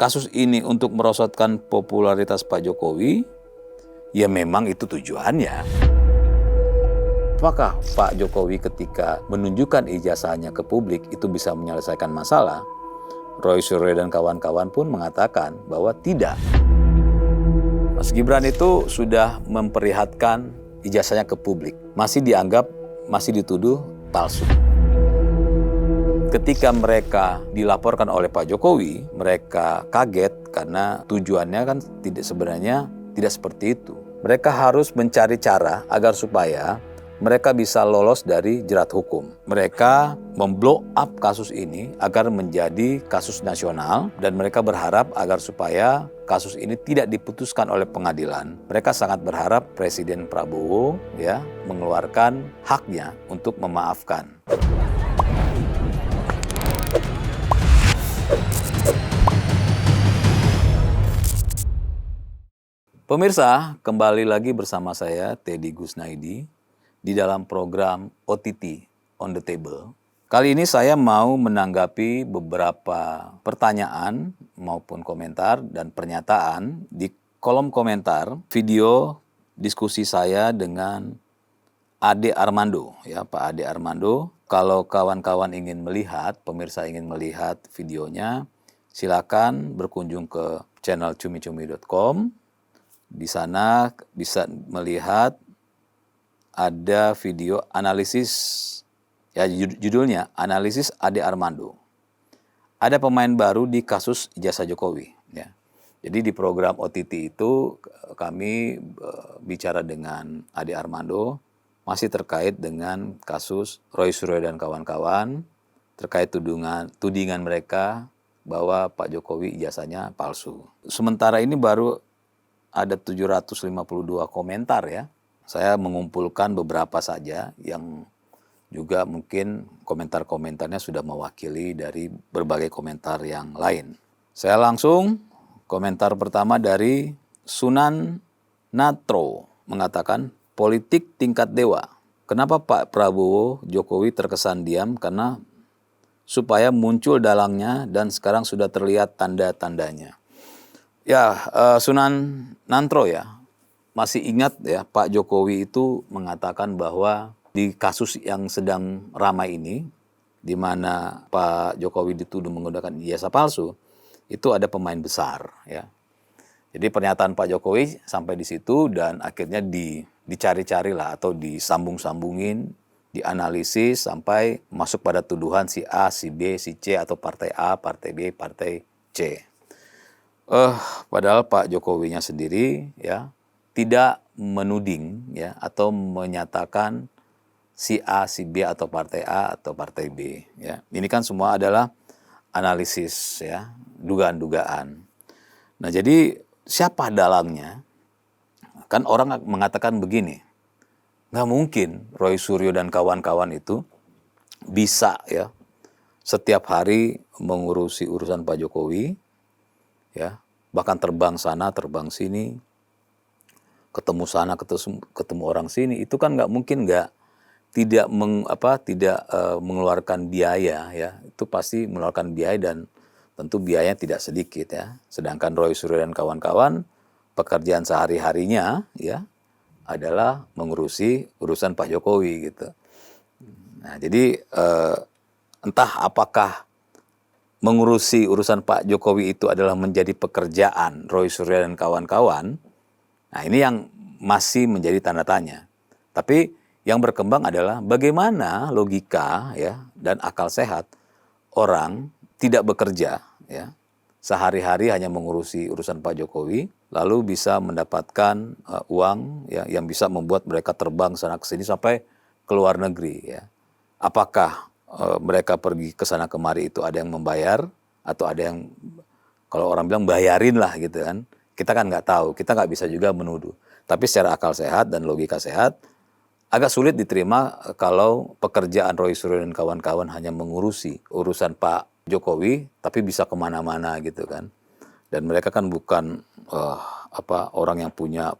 kasus ini untuk merosotkan popularitas Pak Jokowi, ya memang itu tujuannya. Apakah Pak Jokowi ketika menunjukkan ijazahnya ke publik itu bisa menyelesaikan masalah? Roy Suryo dan kawan-kawan pun mengatakan bahwa tidak. Mas Gibran itu sudah memperlihatkan ijazahnya ke publik, masih dituduh palsu. Ketika mereka dilaporkan oleh Pak Jokowi, mereka kaget karena tujuannya kan sebenarnya tidak seperti itu. Mereka harus mencari cara agar supaya mereka bisa lolos dari jerat hukum. Mereka memblow up kasus ini agar menjadi kasus nasional dan mereka berharap agar supaya kasus ini tidak diputuskan oleh pengadilan. Mereka sangat berharap Presiden Prabowo mengeluarkan haknya untuk memaafkan. Pemirsa, kembali lagi bersama saya Teddy Gusnaidi di dalam program OTT On The Table. Kali ini saya mau menanggapi beberapa pertanyaan maupun komentar dan pernyataan di kolom komentar video diskusi saya dengan Ade Armando, Pak Ade Armando. Kalau kawan-kawan ingin melihat, pemirsa ingin melihat videonya, silakan berkunjung ke channel cumicumi.com. Di sana bisa melihat ada video analisis, judulnya Analisis Ade Armando. Ada pemain baru di kasus ijazah Jokowi. Jadi di program OTT itu kami bicara dengan Ade Armando, masih terkait dengan kasus Roy Suryo dan kawan-kawan, terkait tudingan mereka bahwa Pak Jokowi ijazahnya palsu. Sementara ini baru ada 752 komentar ya. Saya mengumpulkan beberapa saja yang juga mungkin komentar-komentarnya sudah mewakili dari berbagai komentar yang lain. Saya langsung komentar pertama dari Sunan Natro mengatakan politik tingkat dewa. Kenapa Pak Prabowo Jokowi terkesan diam? Karena supaya muncul dalangnya dan sekarang sudah terlihat tanda-tandanya. Sunan Nantro masih ingat Pak Jokowi itu mengatakan bahwa di kasus yang sedang ramai ini, di mana Pak Jokowi dituduh menggunakan ijazah palsu, itu ada pemain besar Jadi pernyataan Pak Jokowi sampai di situ dan akhirnya dicari-carilah atau disambung-sambungin, dianalisis sampai masuk pada tuduhan si A, si B, si C atau partai A, partai B, partai C. Padahal Pak Jokowinya sendiri tidak menuding atau menyatakan si A, si B atau partai A atau partai B. Ini kan semua adalah analisis dugaan-dugaan. Nah jadi siapa dalangnya? Kan orang mengatakan begini, nggak mungkin Roy Suryo dan kawan-kawan itu bisa setiap hari mengurusi urusan Pak Jokowi. Bahkan terbang sana, terbang sini, ketemu sana, ketemu orang sini, itu kan nggak mungkin tidak mengeluarkan biaya itu pasti mengeluarkan biaya dan tentu biayanya tidak sedikit Sedangkan Roy Suryo dan kawan-kawan pekerjaan sehari-harinya adalah mengurusi urusan Pak Jokowi gitu. Nah jadi entah apakah mengurusi urusan Pak Jokowi itu adalah menjadi pekerjaan Roy Suryo dan kawan-kawan. Nah ini yang masih menjadi tanda tanya. Tapi yang berkembang adalah bagaimana logika dan akal sehat orang tidak bekerja sehari-hari hanya mengurusi urusan Pak Jokowi, lalu bisa mendapatkan uang yang bisa membuat mereka terbang sana ke sini sampai ke luar negeri. Apakah mereka pergi ke sana kemari itu ada yang membayar atau ada yang kalau orang bilang bayarin lah gitu kan. Kita kan nggak tahu, kita nggak bisa juga menuduh. Tapi secara akal sehat dan logika sehat agak sulit diterima kalau pekerjaan Roy Suryo dan kawan-kawan hanya mengurusi urusan Pak Jokowi tapi bisa kemana-mana gitu kan. Dan mereka kan bukan orang yang punya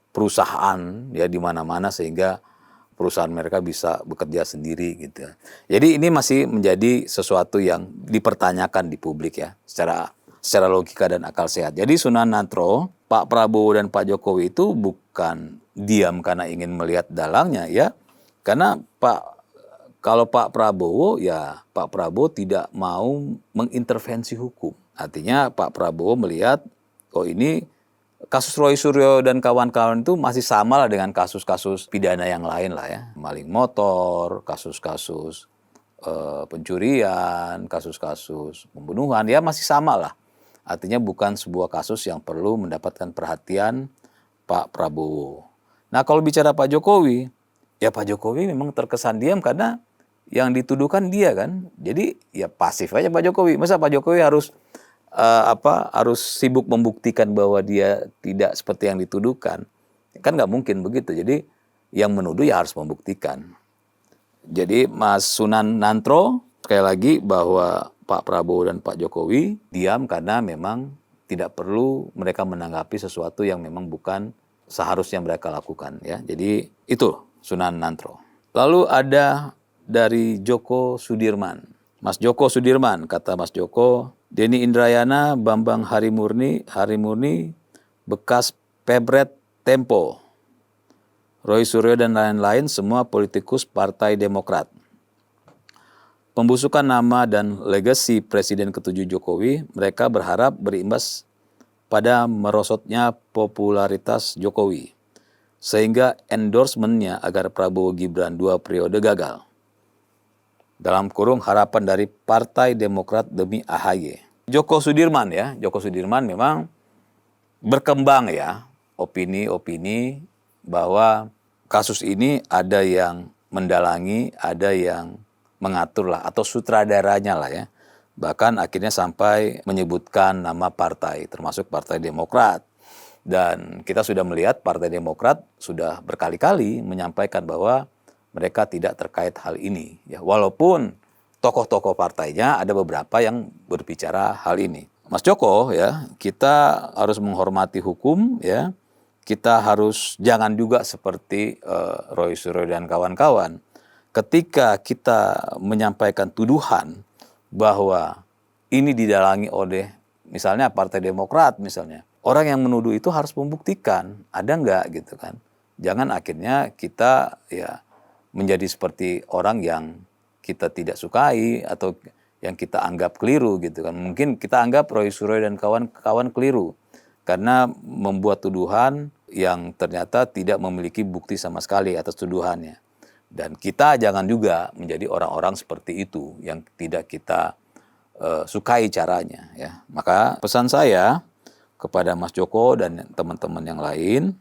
perusahaan di mana-mana sehingga perusahaan mereka bisa bekerja sendiri gitu. Jadi ini masih menjadi sesuatu yang dipertanyakan di publik secara secara logika dan akal sehat. Jadi Sunan Nantro, Pak Prabowo dan Pak Jokowi itu bukan diam karena ingin melihat dalangnya ya. Karena kalau Pak Prabowo ya Pak Prabowo tidak mau mengintervensi hukum. Artinya Pak Prabowo melihat oh ini kasus Roy Suryo dan kawan-kawan itu masih sama lah dengan kasus-kasus pidana yang lain lah ya. Maling motor, kasus-kasus pencurian, kasus-kasus pembunuhan, ya masih sama lah. Artinya bukan sebuah kasus yang perlu mendapatkan perhatian Pak Prabowo. Nah kalau bicara Pak Jokowi, ya Pak Jokowi memang terkesan diam karena yang dituduhkan dia kan. Jadi ya pasif aja Pak Jokowi. Masa Pak Jokowi harus harus sibuk membuktikan bahwa dia tidak seperti yang dituduhkan? Kan nggak mungkin begitu. Jadi yang menuduh ya harus membuktikan. Jadi Mas Sunan Nantro sekali lagi bahwa Pak Prabowo dan Pak Jokowi diam karena memang tidak perlu mereka menanggapi sesuatu yang memang bukan seharusnya mereka lakukan ya. Jadi itu Sunan Nantro. Lalu ada dari Joko Sudirman. Mas Joko Sudirman, kata Mas Joko, Denny Indrayana, Bambang Harimurni, bekas Pebret Tempo, Roy Suryo dan lain-lain semua politikus Partai Demokrat. Pembusukan nama dan legasi Presiden ke-7 Jokowi, mereka berharap berimbas pada merosotnya popularitas Jokowi, sehingga endorsementnya agar Prabowo Gibran 2 periode gagal. Dalam kurung harapan dari Partai Demokrat demi AHY. Joko Sudirman ya, Joko Sudirman memang berkembang ya opini-opini bahwa kasus ini ada yang mendalangi, ada yang mengatur lah atau sutradaranya lah ya. Bahkan akhirnya sampai menyebutkan nama partai termasuk Partai Demokrat. Dan kita sudah melihat Partai Demokrat sudah berkali-kali menyampaikan bahwa mereka tidak terkait hal ini ya. Walaupun tokoh-tokoh partainya ada beberapa yang berbicara hal ini. Mas Joko ya, kita harus menghormati hukum ya. Kita harus jangan juga seperti Roy Suryo dan kawan-kawan. Ketika kita menyampaikan tuduhan bahwa ini didalangi oleh misalnya Partai Demokrat misalnya. Orang yang menuduh itu harus membuktikan ada nggak gitu kan. Jangan akhirnya kita ya menjadi seperti orang yang kita tidak sukai atau yang kita anggap keliru gitu kan. Mungkin kita anggap Roy Suryo dan kawan-kawan keliru karena membuat tuduhan yang ternyata tidak memiliki bukti sama sekali atas tuduhannya. Dan kita jangan juga menjadi orang-orang seperti itu yang tidak kita sukai caranya ya. Maka pesan saya kepada Mas Joko dan teman-teman yang lain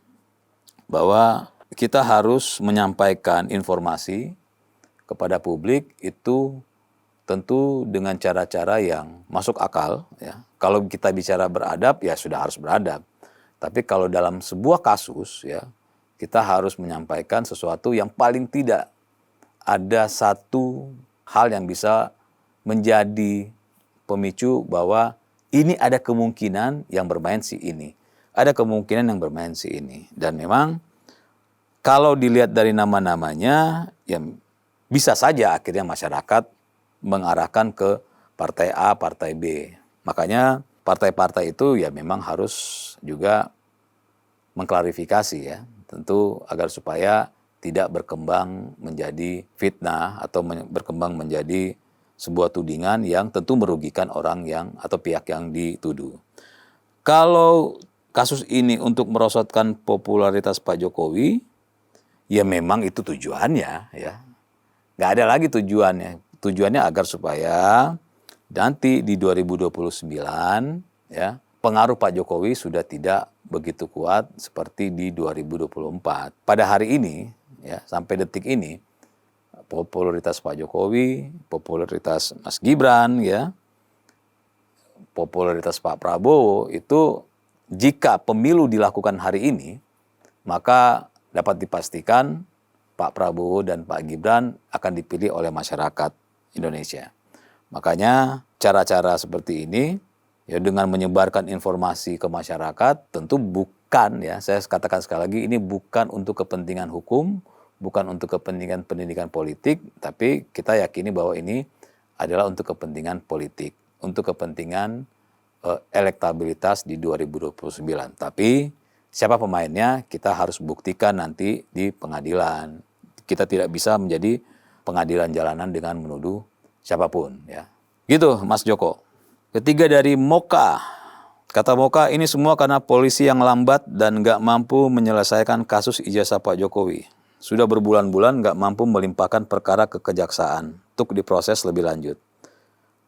bahwa kita harus menyampaikan informasi kepada publik itu tentu dengan cara-cara yang masuk akal ya. Kalau kita bicara beradab ya sudah harus beradab. Tapi kalau dalam sebuah kasus ya kita harus menyampaikan sesuatu yang paling tidak ada satu hal yang bisa menjadi pemicu bahwa ini ada kemungkinan yang bermain si ini. Ada kemungkinan yang bermain si ini. Dan memang kalau dilihat dari nama-namanya ya bisa saja akhirnya masyarakat mengarahkan ke partai A, partai B. Makanya partai-partai itu ya memang harus juga mengklarifikasi ya. Tentu agar supaya tidak berkembang menjadi fitnah atau berkembang menjadi sebuah tudingan yang tentu merugikan orang yang atau pihak yang dituduh. Kalau kasus ini untuk merosotkan popularitas Pak Jokowi, ya memang itu tujuannya ya. Nggak ada lagi tujuannya. Tujuannya agar supaya nanti di 2029 ya pengaruh Pak Jokowi sudah tidak begitu kuat seperti di 2024. Pada hari ini ya sampai detik ini popularitas Pak Jokowi, popularitas Mas Gibran ya, popularitas Pak Prabowo itu jika pemilu dilakukan hari ini maka dapat dipastikan Pak Prabowo dan Pak Gibran akan dipilih oleh masyarakat Indonesia. Makanya cara-cara seperti ini ya dengan menyebarkan informasi ke masyarakat tentu bukan ya saya katakan sekali lagi ini bukan untuk kepentingan hukum, bukan untuk kepentingan pendidikan politik, tapi kita yakini bahwa ini adalah untuk kepentingan politik, untuk kepentingan elektabilitas di 2029. Tapi siapa pemainnya kita harus buktikan nanti di pengadilan. Kita tidak bisa menjadi pengadilan jalanan dengan menuduh siapapun ya. Gitu Mas Joko. Ketiga dari Moka. Kata Moka, ini semua karena polisi yang lambat dan nggak mampu menyelesaikan kasus ijazah Pak Jokowi. Sudah berbulan-bulan nggak mampu melimpahkan perkara ke kejaksaan untuk diproses lebih lanjut.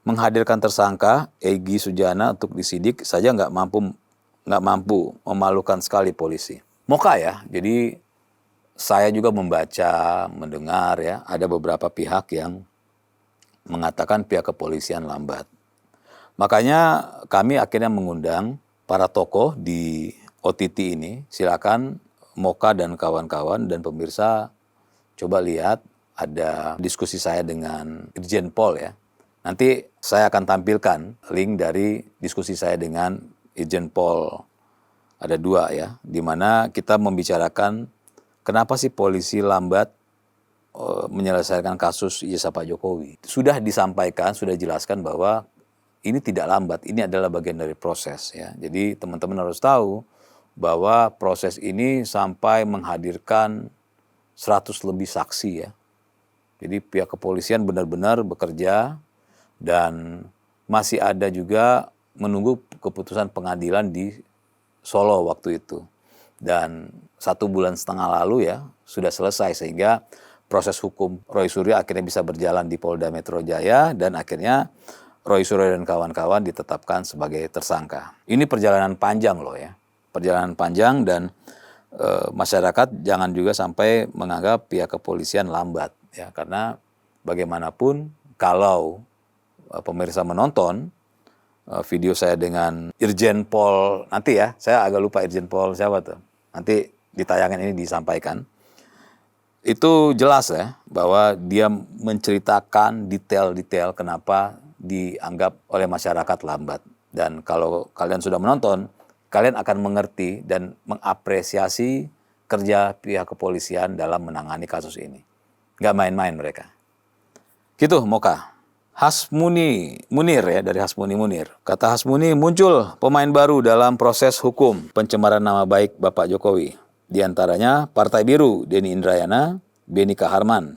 Menghadirkan tersangka Egy Sujana untuk disidik saja nggak mampu, memalukan sekali polisi. Moka ya, jadi saya juga membaca, mendengar ya, ada beberapa pihak yang mengatakan pihak kepolisian lambat. Makanya kami akhirnya mengundang para tokoh di OTT ini. Silakan Moka dan kawan-kawan dan pemirsa coba lihat ada diskusi saya dengan Irjen Pol ya. Nanti saya akan tampilkan link dari diskusi saya dengan Irjen Pol. Ada 2 ya, di mana kita membicarakan kenapa sih polisi lambat menyelesaikan kasus ijazah Pak Jokowi. Sudah disampaikan, sudah dijelaskan bahwa ini tidak lambat, ini adalah bagian dari proses ya. Jadi teman-teman harus tahu bahwa proses ini sampai menghadirkan 100 lebih saksi ya. Jadi pihak kepolisian benar-benar bekerja dan masih ada juga menunggu keputusan pengadilan di Solo waktu itu. Dan 1,5 bulan lalu ya sudah selesai sehingga proses hukum Roy Suryo akhirnya bisa berjalan di Polda Metro Jaya dan akhirnya Roy Suryo dan kawan-kawan ditetapkan sebagai tersangka. Ini perjalanan panjang loh ya. Perjalanan panjang dan masyarakat jangan juga sampai menganggap pihak kepolisian lambat ya, karena bagaimanapun kalau pemirsa menonton video saya dengan Irjen Pol nanti ya, saya agak lupa Irjen Pol siapa tuh, nanti di tayangan ini disampaikan, itu jelas ya bahwa dia menceritakan detail-detail kenapa dianggap oleh masyarakat lambat. Dan kalau kalian sudah menonton, kalian akan mengerti dan mengapresiasi kerja pihak kepolisian dalam menangani kasus ini. Nggak main-main mereka. Gitu Moka. Hasmuni Munir ya, dari Hasmuni Munir. Kata Hasmuni, muncul pemain baru dalam proses hukum pencemaran nama baik Bapak Jokowi. Di antaranya Partai Biru, Denny Indrayana, Beni Kaharman,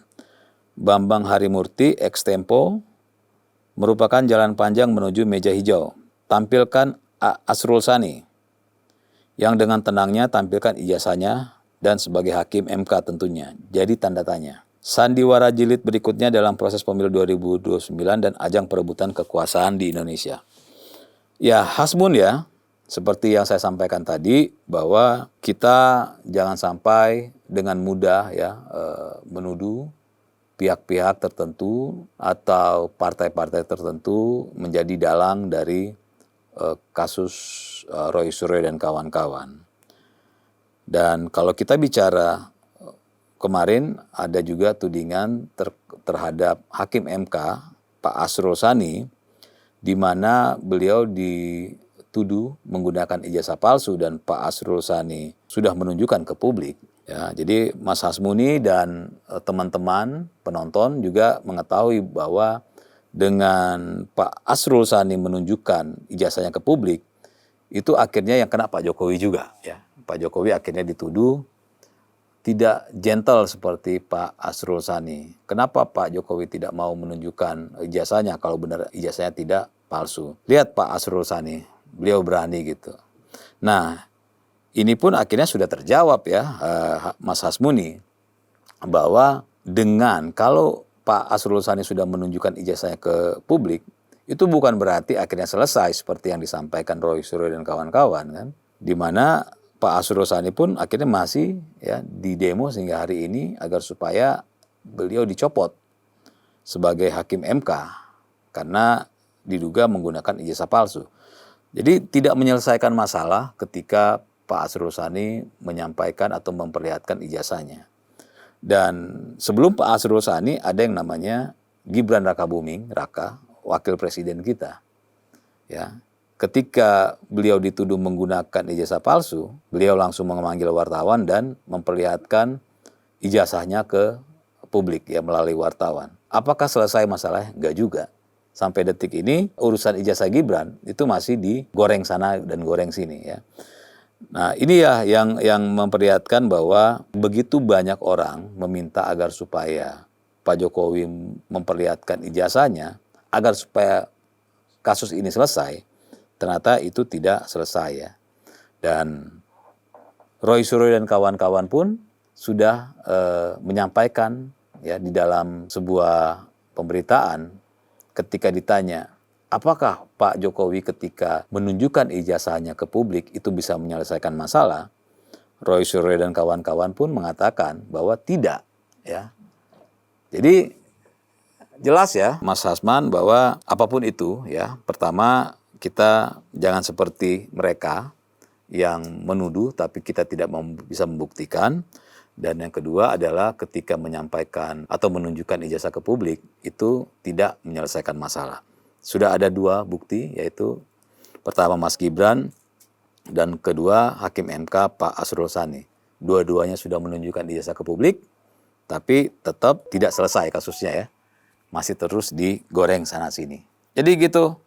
Bambang Harimurti, ex Tempo, merupakan jalan panjang menuju meja hijau. Tampilkan Asrul Sani, yang dengan tenangnya tampilkan ijazahnya dan sebagai hakim MK tentunya. Jadi tanda tanya. Sandiwara jilid berikutnya dalam proses pemilu 2029 dan ajang perebutan kekuasaan di Indonesia. Ya, Hasmun ya, seperti yang saya sampaikan tadi, bahwa kita jangan sampai dengan mudah ya menuduh pihak-pihak tertentu atau partai-partai tertentu menjadi dalang dari kasus Roy Suryo dan kawan-kawan. Dan kalau kita bicara kemarin ada juga tudingan terhadap Hakim MK Pak Asrul Sani, di mana beliau dituduh menggunakan ijazah palsu dan Pak Asrul Sani sudah menunjukkan ke publik. Ya, jadi Mas Hasmuni dan teman-teman penonton juga mengetahui bahwa dengan Pak Asrul Sani menunjukkan ijazahnya ke publik, itu akhirnya yang kena Pak Jokowi juga. Ya. Pak Jokowi akhirnya dituduh tidak gentle seperti Pak Asrul Sani. Kenapa Pak Jokowi tidak mau menunjukkan ijazahnya kalau benar ijazahnya tidak palsu? Lihat Pak Asrul Sani, beliau berani gitu. Nah, ini pun akhirnya sudah terjawab ya Mas Hasmuni, bahwa dengan kalau Pak Asrul Sani sudah menunjukkan ijazahnya ke publik, itu bukan berarti akhirnya selesai seperti yang disampaikan Roy Suryo dan kawan-kawan kan, di mana Pak Asrul Sani pun akhirnya masih ya di demo sehingga hari ini agar supaya beliau dicopot sebagai hakim MK karena diduga menggunakan ijazah palsu. Jadi tidak menyelesaikan masalah ketika Pak Asrul Sani menyampaikan atau memperlihatkan ijazahnya. Dan sebelum Pak Asrul Sani ada yang namanya Gibran Rakabuming Raka, wakil presiden kita. Ya. Ketika beliau dituduh menggunakan ijazah palsu, beliau langsung memanggil wartawan dan memperlihatkan ijazahnya ke publik ya melalui wartawan. Apakah selesai masalahnya? Enggak juga. sampai detik ini urusan ijazah Gibran itu masih digoreng sana dan goreng sini ya. Nah, ini ya yang memperlihatkan bahwa begitu banyak orang meminta agar supaya Pak Jokowi memperlihatkan ijazahnya agar supaya kasus ini selesai, ternyata itu tidak selesai ya. Dan Roy Suryo dan kawan-kawan pun sudah menyampaikan ya di dalam sebuah pemberitaan ketika ditanya, apakah Pak Jokowi ketika menunjukkan ijazahnya ke publik itu bisa menyelesaikan masalah? Roy Suryo dan kawan-kawan pun mengatakan bahwa tidak ya. Jadi jelas ya Mas Hasman bahwa apapun itu ya, pertama kita jangan seperti mereka yang menuduh tapi kita tidak bisa membuktikan. Dan yang kedua adalah ketika menyampaikan atau menunjukkan ijazah ke publik itu tidak menyelesaikan masalah. Sudah ada 2 bukti, yaitu pertama Mas Gibran dan kedua Hakim MK Pak Asrul Sani. Dua-duanya sudah menunjukkan ijazah ke publik, tapi tetap tidak selesai kasusnya ya. Masih terus digoreng sana-sini. Jadi gitu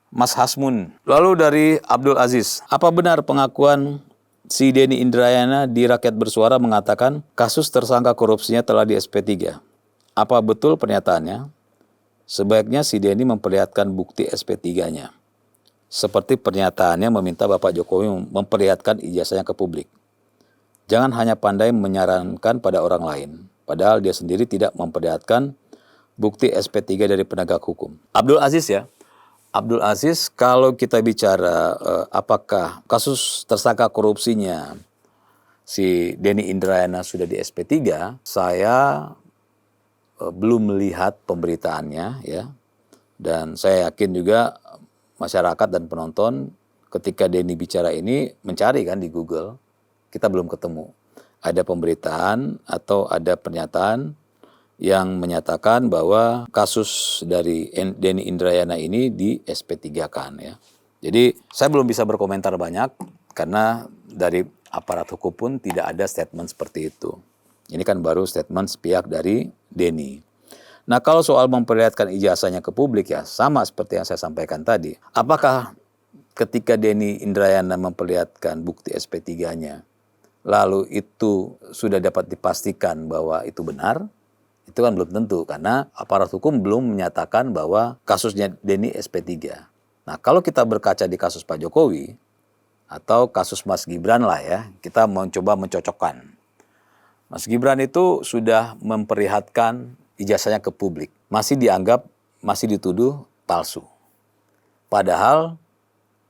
Mas Hasmun. Lalu dari Abdul Aziz, apa benar pengakuan si Denny Indrayana di Rakyat Bersuara mengatakan kasus tersangka korupsinya telah di SP3. Apa betul pernyataannya? Sebaiknya si Denny memperlihatkan bukti SP3-nya. Seperti pernyataannya meminta Bapak Jokowi memperlihatkan ijazahnya ke publik. Jangan hanya pandai menyarankan pada orang lain, padahal dia sendiri tidak memperlihatkan bukti SP3 dari penegak hukum. Abdul Aziz ya. Abdul Aziz, kalau kita bicara apakah kasus tersangka korupsinya si Denny Indrayana sudah di SP3, saya belum melihat pemberitaannya ya. Dan saya yakin juga masyarakat dan penonton ketika Denny bicara ini mencari kan di Google, kita belum ketemu. Ada pemberitaan atau ada pernyataan yang menyatakan bahwa kasus dari Denny Indrayana ini di SP3-kan ya. Jadi saya belum bisa berkomentar banyak karena dari aparat hukum pun tidak ada statement seperti itu. Ini kan baru statement sepihak dari Denny. Nah kalau soal memperlihatkan ijazahnya ke publik ya sama seperti yang saya sampaikan tadi. Apakah ketika Denny Indrayana memperlihatkan bukti SP3-nya lalu itu sudah dapat dipastikan bahwa itu benar? Itu kan belum tentu karena aparat hukum belum menyatakan bahwa kasusnya Denny SP3. Nah kalau kita berkaca di kasus Pak Jokowi atau kasus Mas Gibran lah ya, kita mencoba mencocokkan. Mas Gibran itu sudah memperlihatkan ijazahnya ke publik, masih dianggap, masih dituduh palsu. Padahal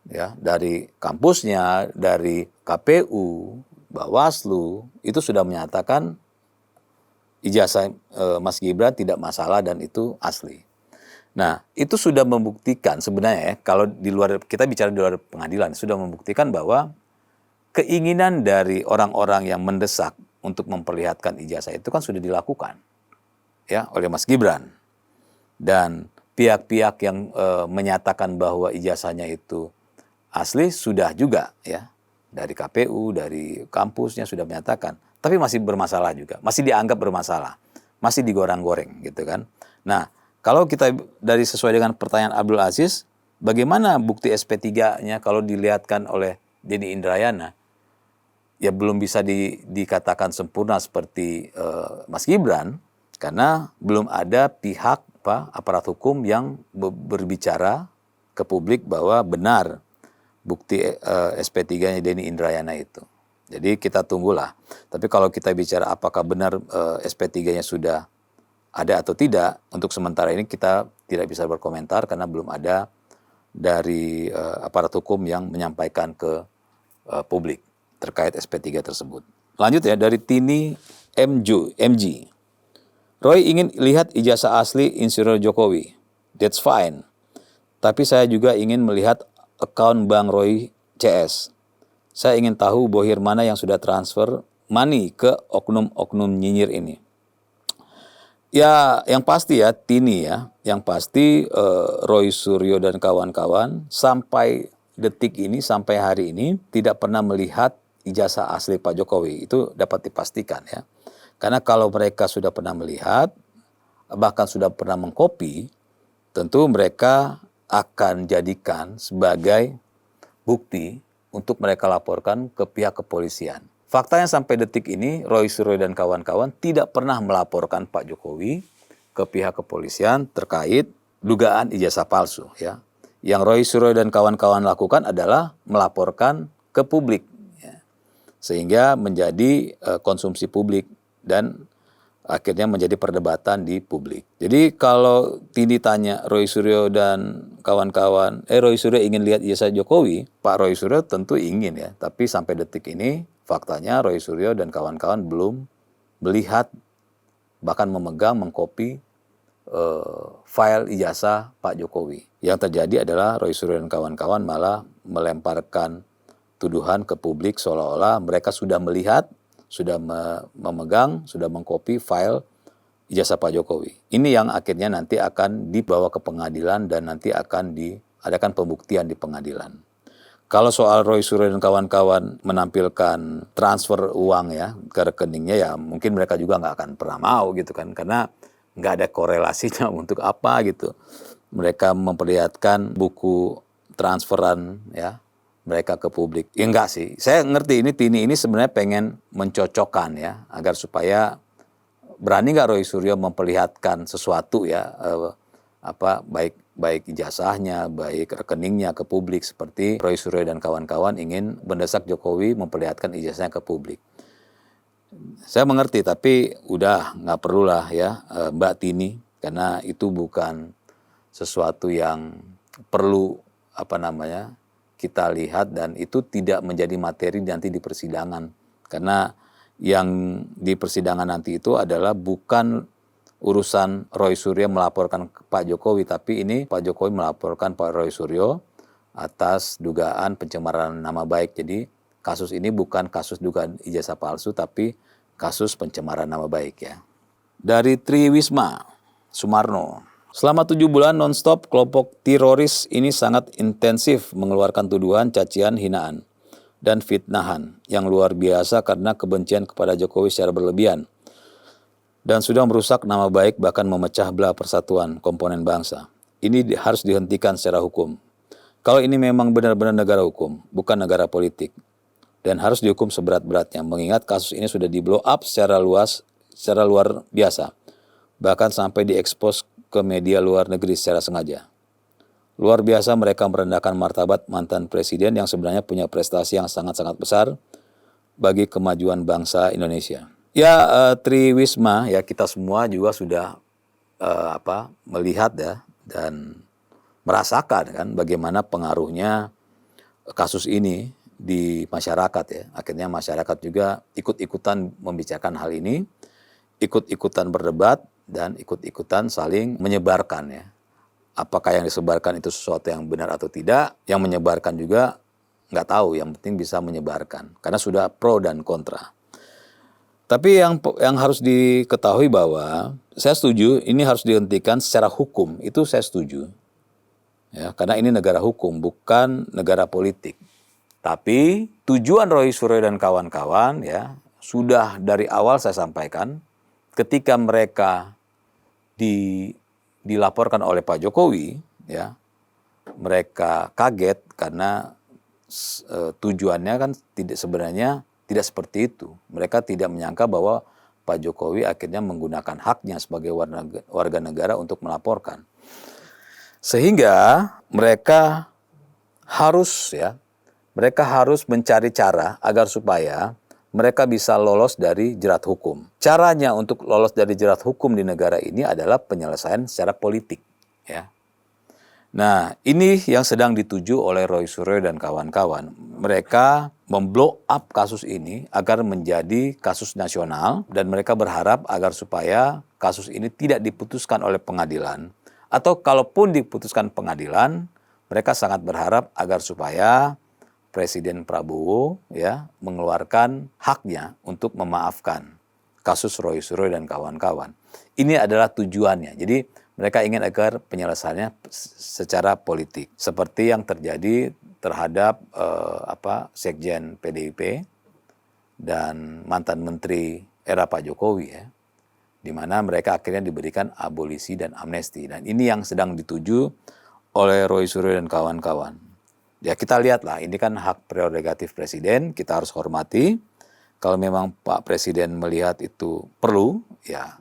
ya dari kampusnya, dari KPU, Bawaslu itu sudah menyatakan ijazah Mas Gibran tidak masalah dan itu asli. Nah, itu sudah membuktikan sebenarnya ya, kalau di luar kita bicara di luar pengadilan sudah membuktikan bahwa keinginan dari orang-orang yang mendesak untuk memperlihatkan ijazah itu kan sudah dilakukan ya oleh Mas Gibran. Dan pihak-pihak yang menyatakan bahwa ijazahnya itu asli sudah juga ya dari KPU, dari kampusnya sudah menyatakan. Tapi masih bermasalah juga, masih dianggap bermasalah, masih digoreng-goreng gitu kan. Nah, kalau kita dari sesuai dengan pertanyaan Abdul Aziz, bagaimana bukti SP3-nya kalau dilihatkan oleh Denny Indrayana? Ya belum bisa dikatakan sempurna seperti Mas Gibran, karena belum ada pihak aparat hukum yang berbicara ke publik bahwa benar bukti SP3-nya Denny Indrayana itu. Jadi kita tunggulah. Tapi kalau kita bicara apakah benar SP3-nya sudah ada atau tidak, untuk sementara ini kita tidak bisa berkomentar karena belum ada dari aparat hukum yang menyampaikan ke publik terkait SP3 tersebut. Lanjut ya, dari Tini MG. Roy ingin lihat ijazah asli Insinyur Jokowi. That's fine. Tapi saya juga ingin melihat akun Bang Roy CS. Saya ingin tahu bohir mana yang sudah transfer money ke oknum-oknum nyinyir ini. Ya, yang pasti ya, Tini ya, yang pasti Roy Suryo dan kawan-kawan sampai detik ini, sampai hari ini tidak pernah melihat ijazah asli Pak Jokowi. Itu dapat dipastikan ya. Karena kalau mereka sudah pernah melihat, bahkan sudah pernah mengkopi, tentu mereka akan jadikan sebagai bukti untuk mereka laporkan ke pihak kepolisian. Faktanya sampai detik ini Roy Suryo dan kawan-kawan tidak pernah melaporkan Pak Jokowi ke pihak kepolisian terkait dugaan ijazah palsu, ya. Yang Roy Suryo dan kawan-kawan lakukan adalah melaporkan ke publik, ya. Sehingga menjadi konsumsi publik dan akhirnya menjadi perdebatan di publik. Jadi kalau Tini tanya Roy Suryo dan kawan-kawan, Roy Suryo ingin lihat ijazah Jokowi, Pak Roy Suryo tentu ingin, ya. Tapi sampai detik ini faktanya Roy Suryo dan kawan-kawan belum melihat, bahkan memegang, mengkopi file ijazah Pak Jokowi. Yang terjadi adalah Roy Suryo dan kawan-kawan malah melemparkan tuduhan ke publik seolah-olah mereka sudah melihat, sudah memegang, sudah mengkopi file ijazah Pak Jokowi. Ini yang akhirnya nanti akan dibawa ke pengadilan dan nanti akan diadakan pembuktian di pengadilan. Kalau soal Roy Suryo dan kawan-kawan menampilkan transfer uang, ya, ke rekeningnya, ya mungkin mereka juga nggak akan pernah mau gitu kan, karena nggak ada korelasinya untuk apa gitu. Mereka memperlihatkan buku transferan, ya, mereka ke publik. Ya enggak sih, saya ngerti ini Tini ini sebenarnya pengen mencocokkan, ya, agar supaya berani nggak Roy Suryo memperlihatkan sesuatu, ya, baik ijazahnya, baik rekeningnya ke publik, seperti Roy Suryo dan kawan-kawan ingin mendesak Jokowi memperlihatkan ijazahnya ke publik. Saya mengerti, tapi udah nggak perlulah, ya, Mbak Tini, karena itu bukan sesuatu yang perlu kita lihat, dan itu tidak menjadi materi nanti di persidangan. Karena yang di persidangan nanti itu adalah bukan urusan Roy Suryo melaporkan ke Pak Jokowi, tapi ini Pak Jokowi melaporkan Pak Roy Suryo atas dugaan pencemaran nama baik. Jadi kasus ini bukan kasus dugaan ijazah palsu, tapi kasus pencemaran nama baik, ya. Dari Tri Wisma Sumarno. Selama 7 bulan non-stop, kelompok teroris ini sangat intensif mengeluarkan tuduhan, cacian, hinaan, dan fitnahan yang luar biasa karena kebencian kepada Jokowi secara berlebihan. Dan sudah merusak nama baik, bahkan memecah belah persatuan komponen bangsa. Ini harus dihentikan secara hukum. Kalau ini memang benar-benar negara hukum, bukan negara politik. Dan harus dihukum seberat-beratnya, mengingat kasus ini sudah di-blow up secara luar biasa. Bahkan sampai diekspos ke media luar negeri secara sengaja. Luar biasa mereka merendahkan martabat mantan presiden yang sebenarnya punya prestasi yang sangat-sangat besar bagi kemajuan bangsa Indonesia. Ya, Tri Wisma, ya, kita semua juga sudah melihat, ya, dan merasakan kan bagaimana pengaruhnya kasus ini di masyarakat, ya. Akhirnya masyarakat juga ikut-ikutan membicarakan hal ini, ikut-ikutan berdebat, dan ikut-ikutan saling menyebarkan, ya. Apakah yang disebarkan itu sesuatu yang benar atau tidak, yang menyebarkan juga nggak tahu, yang penting bisa menyebarkan, karena sudah pro dan kontra. Tapi yang harus diketahui bahwa saya setuju ini harus dihentikan secara hukum, itu saya setuju. Ya, karena ini negara hukum, bukan negara politik. Tapi tujuan Roy Suryo dan kawan-kawan, ya, sudah dari awal saya sampaikan, ketika mereka dilaporkan oleh Pak Jokowi, ya, mereka kaget karena tujuannya kan sebenarnya tidak seperti itu. Mereka tidak menyangka bahwa Pak Jokowi akhirnya menggunakan haknya sebagai warga negara untuk melaporkan. Sehingga mereka harus mencari cara agar supaya mereka bisa lolos dari jerat hukum. Caranya untuk lolos dari jerat hukum di negara ini adalah penyelesaian secara politik, ya. Nah, ini yang sedang dituju oleh Roy Suryo dan kawan-kawan. Mereka memblow up kasus ini agar menjadi kasus nasional, dan mereka berharap agar supaya kasus ini tidak diputuskan oleh pengadilan, atau kalaupun diputuskan pengadilan, mereka sangat berharap agar supaya Presiden Prabowo, ya, mengeluarkan haknya untuk memaafkan kasus Roy Suryo dan kawan-kawan. Ini adalah tujuannya. Jadi mereka ingin agar penyelesaiannya secara politik, seperti yang terjadi terhadap Sekjen PDIP dan mantan Menteri era Pak Jokowi, ya, di mana mereka akhirnya diberikan abolisi dan amnesti. Dan ini yang sedang dituju oleh Roy Suryo dan kawan-kawan. Ya kita lihatlah, ini kan hak prerogatif Presiden, kita harus hormati. Kalau memang Pak Presiden melihat itu perlu, ya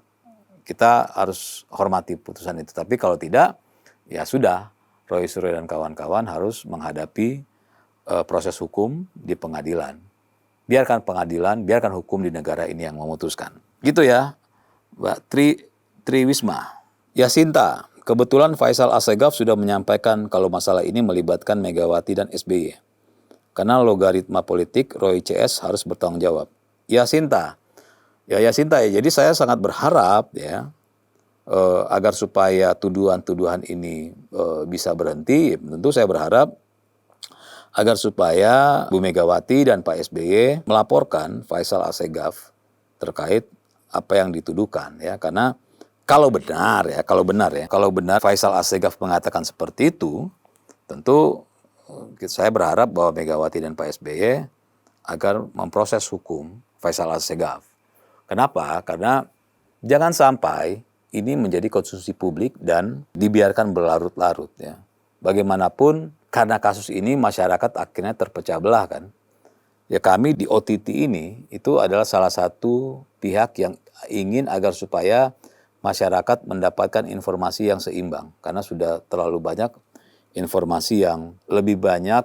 kita harus hormati putusan itu. Tapi kalau tidak, ya sudah, Roy Suryo dan kawan-kawan harus menghadapi proses hukum di pengadilan. Biarkan pengadilan, biarkan hukum di negara ini yang memutuskan. Gitu ya, Mbak Tri Wisma. Yasinta, kebetulan Faisal Assegaf sudah menyampaikan kalau masalah ini melibatkan Megawati dan SBY. Karena logaritma politik, Roy CS harus bertanggung jawab. Yasinta, ya jadi saya sangat berharap ya agar supaya tuduhan-tuduhan ini bisa berhenti. Tentu saya berharap agar supaya Bu Megawati dan Pak SBY melaporkan Faisal Assegaf terkait apa yang dituduhkan ya, karena kalau benar Faisal Assegaf mengatakan seperti itu, tentu saya berharap bahwa Megawati dan Pak SBY agar memproses hukum Faisal Assegaf. Kenapa? Karena jangan sampai ini menjadi konsumsi publik dan dibiarkan berlarut-larut ya. Bagaimanapun karena kasus ini masyarakat akhirnya terpecah belah kan. Ya kami di OTT ini itu adalah salah satu pihak yang ingin agar supaya masyarakat mendapatkan informasi yang seimbang. Karena sudah terlalu banyak informasi yang lebih banyak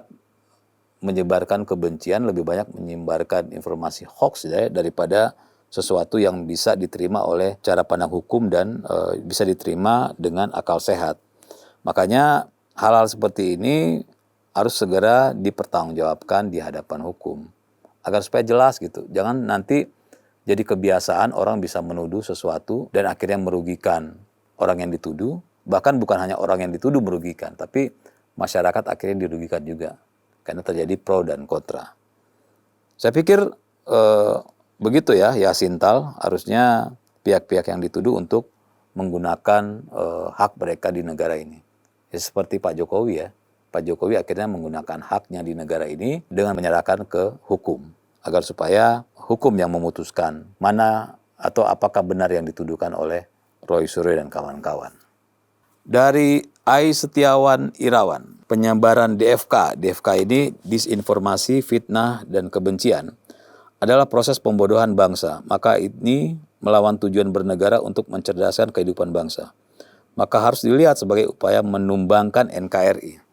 menyebarkan kebencian, lebih banyak menyebarkan informasi hoax ya, daripada sesuatu yang bisa diterima oleh cara pandang hukum dan bisa diterima dengan akal sehat. Makanya hal-hal seperti ini harus segera dipertanggungjawabkan di hadapan hukum. Agar supaya jelas gitu. Jangan nanti jadi kebiasaan orang bisa menuduh sesuatu dan akhirnya merugikan orang yang dituduh. Bahkan bukan hanya orang yang dituduh merugikan, tapi masyarakat akhirnya dirugikan juga. Karena terjadi pro dan kontra. Saya pikir begitu ya Yasintal, harusnya pihak-pihak yang dituduh untuk menggunakan hak mereka di negara ini. Ya, seperti Pak Jokowi ya. Pak Jokowi akhirnya menggunakan haknya di negara ini dengan menyerahkan ke hukum. Agar supaya hukum yang memutuskan mana atau apakah benar yang dituduhkan oleh Roy Suryo dan kawan-kawan. Dari Ai Setiawan Irawan, penyebaran DFK. DFK ini disinformasi, fitnah, dan kebencian adalah proses pembodohan bangsa. Maka ini melawan tujuan bernegara untuk mencerdaskan kehidupan bangsa. Maka harus dilihat sebagai upaya menumbangkan NKRI.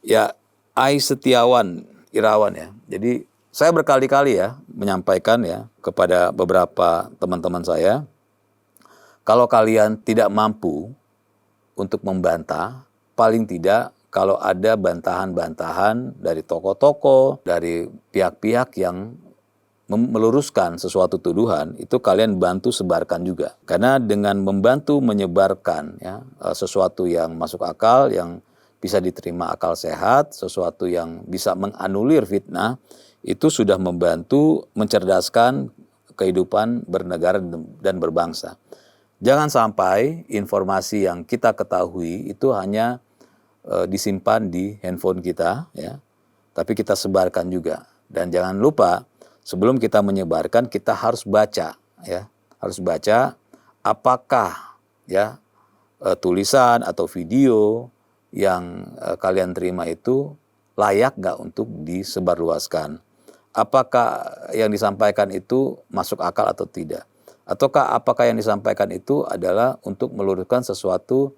Ya, Ai Setiawan Irawan ya. Jadi saya berkali-kali ya menyampaikan ya kepada beberapa teman-teman saya, kalau kalian tidak mampu untuk membantah, paling tidak kalau ada bantahan-bantahan dari tokoh-tokoh, dari pihak-pihak yang meluruskan sesuatu tuduhan, itu kalian bantu sebarkan juga. Karena dengan membantu menyebarkan ya sesuatu yang masuk akal, yang bisa diterima akal sehat, sesuatu yang bisa menganulir fitnah, itu sudah membantu mencerdaskan kehidupan bernegara dan berbangsa. Jangan sampai informasi yang kita ketahui itu hanya disimpan di handphone kita, ya, tapi kita sebarkan juga. Dan jangan lupa sebelum kita menyebarkan kita harus baca, ya, harus baca apakah ya tulisan atau video yang kalian terima itu layak nggak untuk disebarluaskan. Apakah yang disampaikan itu masuk akal atau tidak? Ataukah apakah yang disampaikan itu adalah untuk meluruskan sesuatu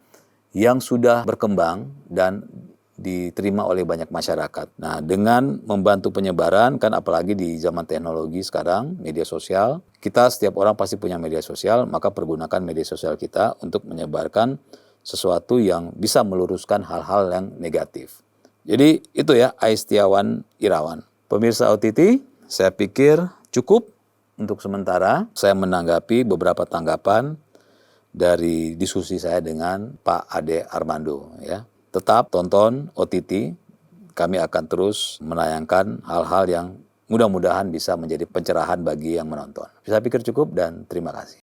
yang sudah berkembang dan diterima oleh banyak masyarakat. Nah, dengan membantu penyebaran, kan apalagi di zaman teknologi sekarang, media sosial, kita setiap orang pasti punya media sosial, maka pergunakan media sosial kita untuk menyebarkan sesuatu yang bisa meluruskan hal-hal yang negatif. Jadi itu ya, Ai Setiawan Irawan. Pemirsa OTT, saya pikir cukup untuk sementara. Saya menanggapi beberapa tanggapan dari diskusi saya dengan Pak Ade Armando. Ya. Tetap tonton OTT, kami akan terus menayangkan hal-hal yang mudah-mudahan bisa menjadi pencerahan bagi yang menonton. Saya pikir cukup dan terima kasih.